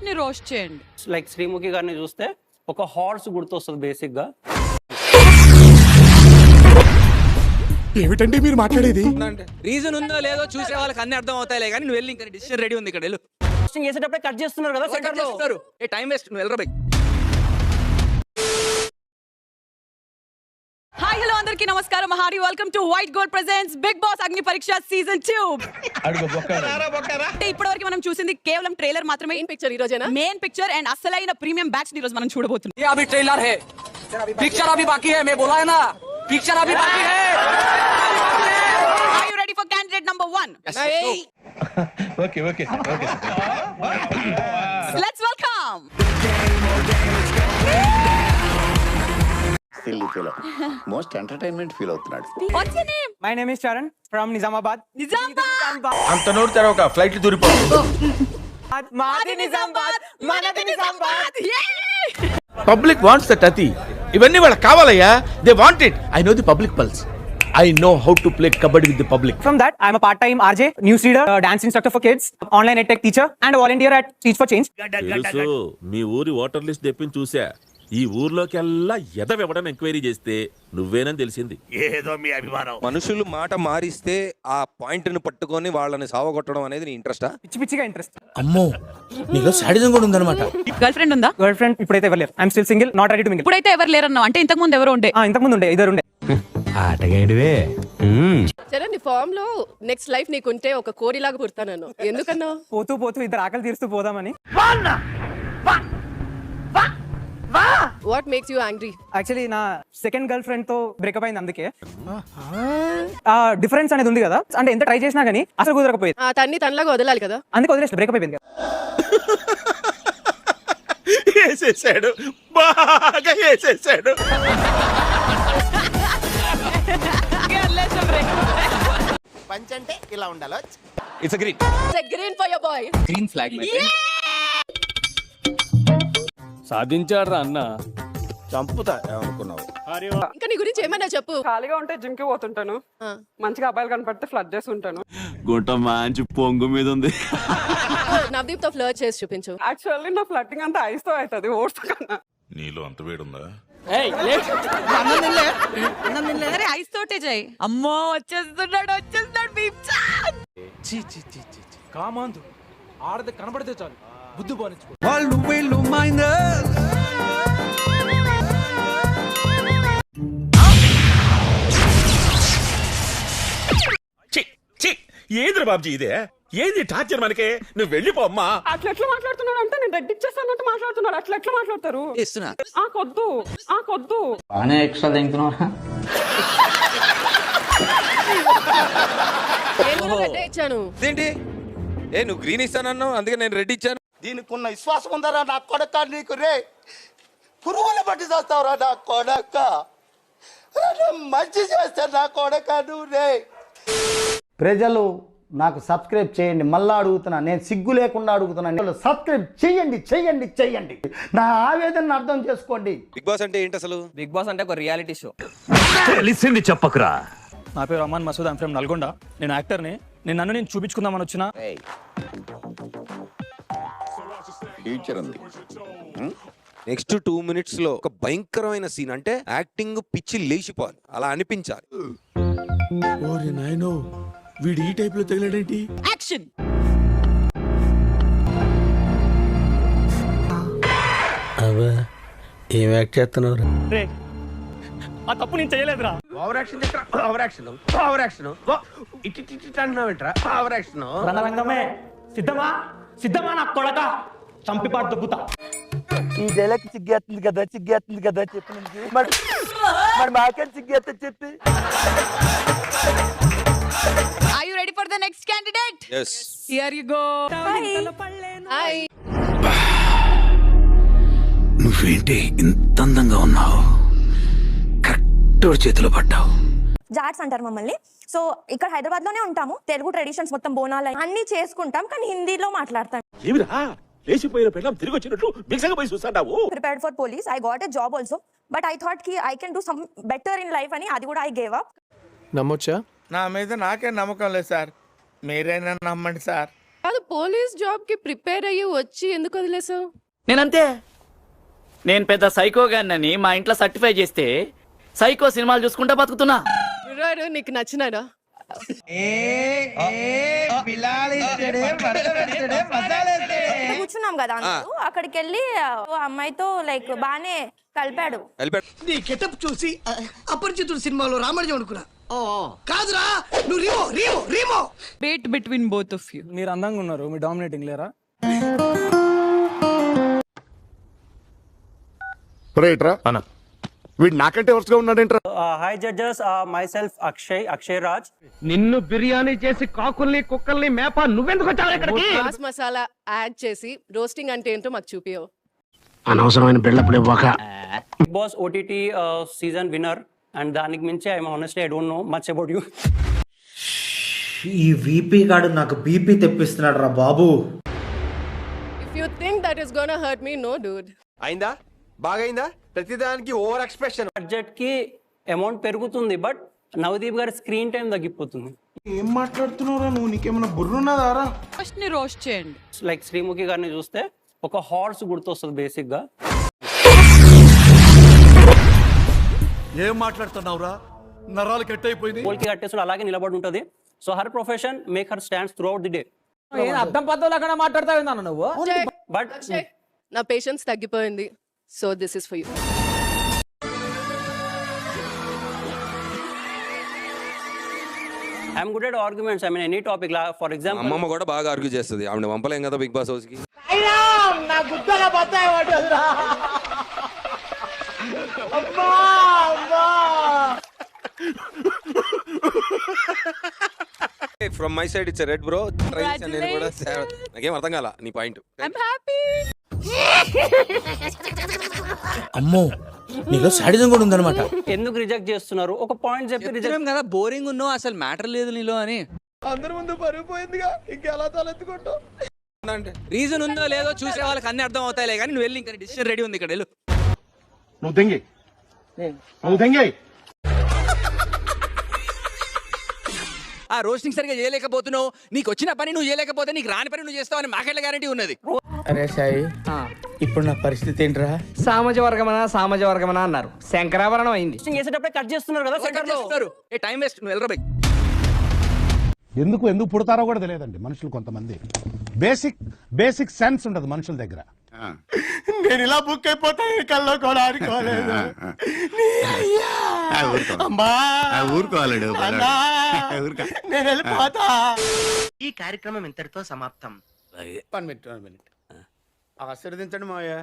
ని రోస్ట్ చేయండి. లైక్ శ్రీముఖి గారిని చూస్తే ఒక హార్స్ గుర్తొస్తుంది బేసిక్ గా. ఏమిటండి మీరు మాట్లాడేది? రీజన్ ఉందో లేదో చూసే వాళ్ళకి అన్ని అర్థం అవుతాయిలే కానీ నువ్వు వెళ్ళి ఇంకా డిసిషన్ రెడీ ఉంది ఇక్కడ వెళ్ళు. రోస్టింగ్ చేసేటప్పుడే కట్ చేస్తున్నారు కదా సెంటర్ లో. ఏ టైం వేస్ట్, నువ్వు వెళ్ళరా బై. హాయ్ హలో అందరికీ నమస్కారం. Harry welcome to White Gold presents Bigg Boss Agni Pariksha season 2. ఇప్పటివరకు మనం చూసింది కేవలం ట్రైలర్ మాత్రమే. మెయిన్ పిక్చర్ అండ్ అసలైన ప్రీమియం బ్యాచ్ ఈ రోజు మనం చూడబోతున్నాం. ये अभी ट्रेलर है, पिक्चर अभी बाकी है. मैं बोला है ना, पिक्चर अभी बाकी है. Are you ready for candidate number 1? Okay. Let's welcome. Silly feel most entertainment feel అవుతున్నాడు. What's your name? My name is Charan from Nizamabad. Nizamabad. అంత నోరు తెరవక ఫ్లైట్ దూరిపోతుంది. మాది నిజామాబాద్, మనది నిజామాబాద్. పబ్లిక్ వాంట్స్ దట్ అతి. ఇవన్నీ వాళ్ళకి కావాలయ్యా. They want it. I know the public pulse. I know how to play kabaddi with the public. From that, I am a part-time RJ, news reader, dance instructor for kids, online edtech teacher, and a volunteer at Teach for Change. తెలుసు, మీ ఊరి voter list తెప్పించి చూసా. ఈ ఊర్లోకెల్లా ఎదవెవడని enquiry చేస్తే నువ్వేనని తెలిసింది. ఏదో మీ అభిమానం. మనుషులు మాట మారిస్తే ఆ పాయింట్ ను పట్టుకొని వాళ్ళని సావగొట్టడం అనేది నీ ఇంట్రెస్టా? పిచ్చిగా ఇంట్రెస్ట్. అమ్మో, నీలో సాడిజం కూడా ఉందన్నమాట. గర్ల్ ఫ్రెండ్ ఉందా? గర్ల్ ఫ్రెండ్ ఇప్పుడైతే ఎవరు లేరు. I'm still single, not ready to mingle. ఇప్పుడైతే ఎవరు లేరన్నావు అంటే ఇంతకు ముందు ఎవరు ఉండే? ఇంతకు ముందు ఉండే, ఇద్దరు ఉండే. ఆటగాడివే. సరే నీ ఫామ్ లో నెక్స్ట్ లైఫ్ నీకుంటే ఒక కోడిలాగా పుడతాను. ఎందుకన్నా? పోతూ ఇద్దరు ఆకలి తీరుస్తూ పోదామని. What makes you angry? Actually నా సెకండ్ గర్ల్ ఫ్రెండ్ తో బ్రేకప్ అయింది. అందుకే డిఫరెన్స్ అనేది ఉంది కదా, అంటే ఎంత ట్రై చేసినా గానీ అసలు కుదరకపోయింది. ఆ తన్ని తనలాగా వదలాలి కదా, అందుకే వదిలేసి బ్రేకప్ అయిపోయింది కదా. వేసేసాడు, బాగా వేసేసాడు. పంచంటే ఇలా ఉండాలి. It's green. Green for your boy. Green flag. సాధించాడు రా అన్న. చంపుతా ఏమనుకున్నావు? ఇంకా నీ గురించి ఏమన్నా చెప్పు. ఖాళీగా ఉంటే జిమ్ కి పోతుంటాను. మంచిగా అబ్బాయిలు కనపడితే ఫ్లడ్ చేస్తుంటాను. గుంట మంచి పొంగు మీద ఉంది. నవదీప్ తో ఫ్లర్ట్ చేసి చూపించు. యాక్చువల్లీ నా ఫ్లట్టింగ్ అంతా ఐస్ తో అవుతుంది, ఓట్స్ కన్నా. నీలో అంత వేడుందా? అరే ఐస్ తోటే చేయి. అమ్మో వచ్చేస్తున్నాడు బీప్చాన్. కామాందు ఆడది కనబడితే చాలు బుద్ధి పోనిచ్చు. వాళ్ళు వీళ్ళు మైనస్. ఏంద్ర బాబ్జీ ఇదే? ఏంది టార్చర్ మనకే? నువ్వు వెళ్ళిపో అమ్మా. అట్లా ఎట్లా మాట్లాడుతున్నాడు అంటే నేను రెడ్ ఇచ్చేస్తానంటే మాట్లాడుతున్నాడు. అట్లా ఎట్లా మాట్లాడతారు? ఇస్తున్నా. కొద్దు ఇచ్చాను. ఏంటి? నువ్వు గ్రీన్ ఇస్తానన్నావు, అందుకే నేను రెడ్ ఇచ్చాను. దీనికి ఉన్న విశ్వాసం ఉందరా నా కొడక? నీకు రే పురుగుల బట్టి చేస్తావురా నా కొడక. మంచి చేస్తా నా కొడక నువ్వు రే. ప్రజలు నాకు సబ్స్క్రైబ్ చేయండి. మళ్ళా అడుగుతున్నా, నేను సిగ్గు లేకుండా అడుగుతున్నాను. సబ్స్క్రైబ్ చెయ్యండి. నా ఆవేదన అర్థం చేసుకోండి. బిగ్ బాస్ అంటే ఏంటి అసలు? బిగ్ బాస్ అంటే ఒక రియాలిటీ షో. తెలిసింది చెప్పకురా. నా పేరు అమాన్ మసూద్, ఐమ్ ఫ్రమ్ నల్గొండ. నేను యాక్టర్ని. నన్ను చూపించుకుందామని వచ్చిన. ఫ్యూచర్ ఉంది. నెక్స్ట్ 2 minutes లో ఒక భయంకరమైన సీన్, అంటే యాక్టింగ్ పిచ్చి లేచిపోవాలి, అలా అనిపించాలి. ఓరి నాయనో, వీడు ఈ టైప్ లో తగిలాడేంటి? యాక్షన్. అవా ఏం యాక్ట్ చేస్తున్నావు? రే ఆ తప్పు నేను చేయలేదురా. రణరంగమే సిద్ధమా నా కొడక, చంపిపాటు దొబ్బుతా. ఈ డైలాగ్ సిగ్గేస్తుంది కదా చెప్పి మరి మాకేం సిగ్గేస్తా చెప్పి. Are you ready for the next candidate? Yes. Here you go. Hi. నువ్వేంటి ఇంత అందంగా ఉన్నావు? కరెక్ట్ చేతిలో పడ్డావు. జాట్స్ అంటారు మమ్మల్ని. సో ఇక్కడ హైదరాబాద్ లోనే ఉంటాము. తెలుగు ట్రెడిషన్స్ మొత్తం బోనాలు అన్ని చేసుకుంటాం, కానీ హిందీలో మాట్లాడతాం. లేచిపోయిన పిల్లలు తిరిగి వచ్చినట్లు బిగ్సగా పోయి చూస్తాడావు. Prepared for police. I got a job also, but I thought కి I can do some better in life అని, అది కూడా ఐ గేవ్ అప్. నమ్మొచ్చా? నా మీద నాకే నమ్మకం లేదు సార్, మీరైనా నమ్మండి సార్. కాదు, పోలీస్ జాబ్ కి ప్రిపేర్ అయ్యి వచ్చి ఎందుకు వదిలేసావు? నేనంతే. నేను పెద్ద సైకో గారినని మా ఇంట్లో సర్టిఫై చేస్తే సైకో సినిమాలు చూసుకుంటా బతుకుతున్నా. గుర్రాడు నీకు నచ్చినాడా? ఇక్కడ కూర్చున్నాం కదా అందరూ, అక్కడికి వెళ్ళి ఓ అమ్మాయితో లైక్ బానే కలిపాడు. నీ గెటప్ చూసి అపరిచితుడు సినిమాలో రామరాజు అనుకున్నా. కాదురా, నువ్వు Remo Remo Remo. Date between both of you. మీరు అందంగా ఉన్నారు, మీరు డామినేటింగ్ లేరా? అన్న వీడు నాకంటే వరుసగా ఉన్నాడేంట్రా? Hi judges, myself Akshay Raj. నిన్ను బిర్యానీ చేసి కాకుల్ని కుక్కల్ని మేప నువ్వెందుకు వచ్చావు ఇక్కడికి? మాస్ మసాలా యాడ్ చేసి రోస్టింగ్ అంటే ఏంటో మాకు చూపియవు. అనవసరమైన బిల్డప్ ఇవ్వక. Big boss OTT season winner, and దానికి మించి I honestly I don't know much about you. ఈ వీపీ గాడు నాకు బీపీ తెప్పిస్తున్నాడు రా బాబు. If you think that is gonna hurt me, no dude. అయిందా? బాగైందా? ప్రతిదానికి ఓవర్ ఎక్స్ప్రెషన్. బడ్జెట్ కి అమౌంట్ పెరుగుతుంది, బట్ నవదీప్ గారి స్క్రీన్ టైం తగ్గిపోతుంది. ఏం మాట్లాడుతున్నావురా నువ్వు? నీకేమైనా బుర్రున్నదారా? ఫస్ట్ ని రోస్ట్ చేయండి. లైక్ శ్రీముఖి గారిని చూస్తే ఒక హార్స్ గుర్తొస్తుంది బేసిక్ గా. ఏం మాట్లాడుతున్నావురా? నరాలు కట్ అయిపోయింది. పోల్కి కట్టేసి అలాగే నిలబడి ఉంటుంది. So her profession make her stands through out the day. అర్థం పద్ధతులు అక్కడ మాట్లాడతావు నువ్వు. బట్ అక్షయ్, నా పేషెన్స్ తగ్గిపోయింది. So this is for you. I'm good at arguments. I mean any topic. For example అమ్మమ్మ కూడా బాగా ఆర్గ్యూ చేస్తుంది. ఆవిడ పంపలేం కదా బిగ్ బాస్ హౌస్ కి. From my side it's red bro. నేను కూడా నాకేం అర్థం కాల నీ పాయింట్. I'm happy. అమ్మో, నీలో సాడిజం కూడా ఉందన్నమాట. ఎందుకు రిజెక్ట్ చేస్తున్నారు? ఒక పాయింట్ చెప్పి రిజెక్ట్ కదా, బోరింగ్ ఉన్నావు, అసలు మ్యాటర్ లేదు నీలో అని. అందరి ముందు పరుగు పోయిందిగా, ఇంకెలా తలెత్తుకుంటావు? రీజన్ ఉందో లేదో చూసే వాళ్ళకి అన్ని అర్థం అవుతాయిలే, కానీ నువ్వు వెళ్ళి ఇంకా డిసిషన్ రెడీ ఉంది ఇక్కడ వెళ్ళు. నువ్వు దెంగి, నువ్వు దెంగి. ఆ రోస్టింగ్ సరిగా చేయలేకపోతున్నావు, నీకు వచ్చిన పని నువ్వు చేయలేకపోతే నీకు రాని పని నువ్వు చేస్తావని మాకెట్లా గ్యారంటీ ఉన్నది? అరే సాయి, ఇప్పుడు నా పరిస్థితి ఏంట్రా? సామాజ వర్గమనా అన్నారు, శంకరాభరణం అయింది. చేసేటప్పుడే కట్ చేస్తున్నారు కదా సెకండ్ లో. ఏ టైం వేస్ట్, నువ్వు వెళ్ళరా బై. ఎందుకు పుడతారో కూడా తెలియదండి మనుషులు. కొంతమంది బేసిక్ సెన్స్ ఉండదు మనుషుల దగ్గర. నేను ఇలా బుక్ అయిపోతా కల్లో కూడా ఆడుకోలేదు. నేను వెళ్ళిపోతా. ఈ కార్యక్రమం ఇంతటితో సమాప్తం. 1 మినిట్ ఆశీర్వదించండి మావయ్య.